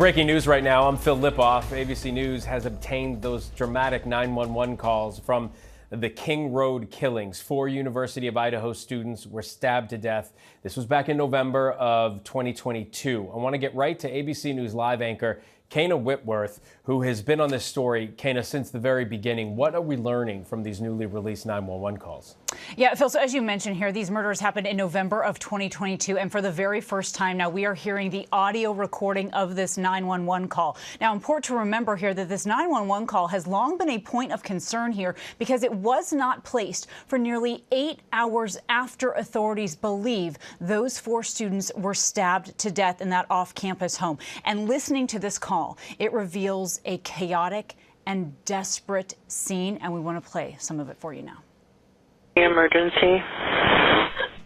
Breaking news right now. I'm Phil Lipoff. ABC News has obtained those dramatic 911 calls from the King Road killings. 4 University of Idaho students were stabbed to death. This was back in November of 2022. I want to get right to ABC News live anchor Kana Whitworth, who has been on this story, Kana, since the very beginning. What are we learning from these newly released 911 calls? Yeah, Phil, so as you mentioned here, these murders happened in November of 2022, and for the very first time now, we are hearing the audio recording of this 911 call. Now, important to remember here that this 911 call has long been a point of concern here because it was not placed for nearly 8 hours after authorities believe those 4 students were stabbed to death in that off-campus home. And listening to this call, it reveals a chaotic and desperate scene, and we want to play some of it for you now. Emergency.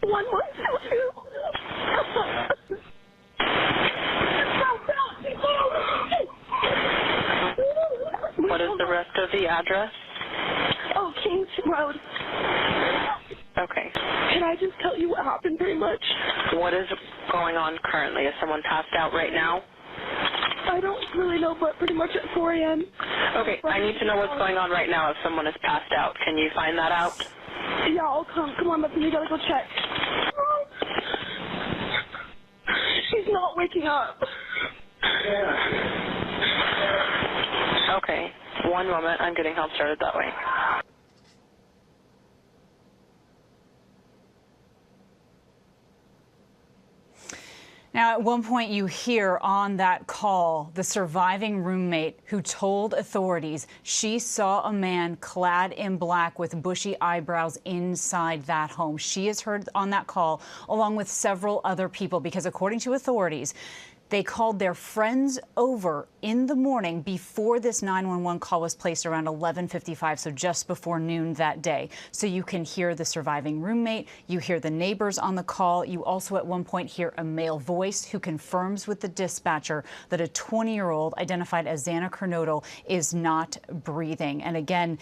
1122. What is the rest of the address? Oh, Kings Road. Okay. Can I just tell you what happened pretty much? What is going on currently? Is someone passed out right now? I don't really know, but pretty much at 4 a.m. Okay, I need to know what's going on right now if someone is passed out. Can you find that out? Yeah, I'll come. Come on, Muffin, you gotta go check. She's not waking up. Okay, one moment. I'm getting help started that way. Now, at one point you hear on that call the surviving roommate who told authorities she saw a man clad in black with bushy eyebrows inside that home. She is heard on that call along with several other people because, according to authorities, they called their friends over in the morning before this 911 call was placed around 11:55, so just before noon that day. So you can hear the surviving roommate, you hear the neighbors on the call. You also at one point hear a male voice who confirms with the dispatcher that a 20-year-old identified as Xana Kernodle is not breathing. And again,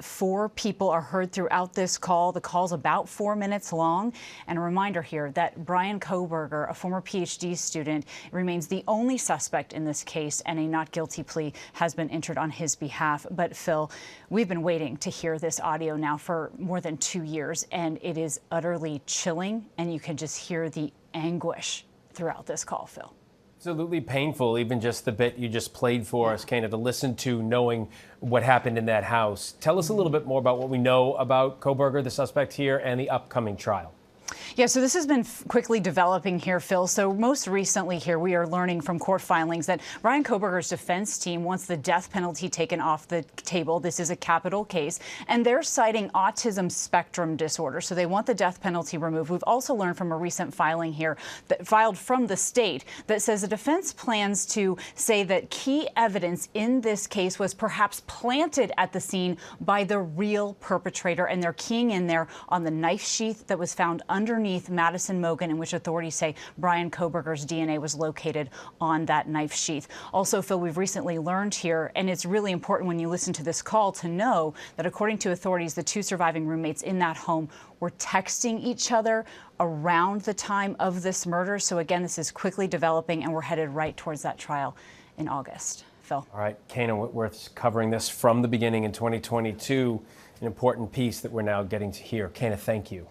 4 people are heard throughout this call. The call's about 4 minutes long. And a reminder here that Brian Kohberger, a former PhD student, remains the only suspect in this case, and a not guilty plea has been entered on his behalf. But Phil, we've been waiting to hear this audio now for more than 2 years, and it is utterly chilling, and you can just hear the anguish throughout this call, Phil. Absolutely painful, even just the bit you just played for us, Kana, to listen to, knowing what happened in that house. Tell us a little bit more about what we know about Kohberger, the suspect here, and the upcoming trial. Yeah, so this has been quickly developing here, Phil. So most recently here, we are learning from court filings that Brian Kohberger's defense team wants the death penalty taken off the table. This is a capital case, and they're citing autism spectrum disorder. So they want the death penalty removed. We've also learned from a recent filing here that filed from the state that says the defense plans to say that key evidence in this case was perhaps planted at the scene by the real perpetrator, and they're keying in there on the knife sheath that was found underneath Madison Mogen, in which authorities say Brian Kohberger's DNA was located on that knife sheath. Also, Phil, we've recently learned here, and it's really important when you listen to this call to know that according to authorities, the 2 surviving roommates in that home were texting each other around the time of this murder. So again, this is quickly developing, and we're headed right towards that trial in August. Phil. All right, Kana Whitworth's covering this from the beginning in 2022, an important piece that we're now getting to hear. Kana, thank you.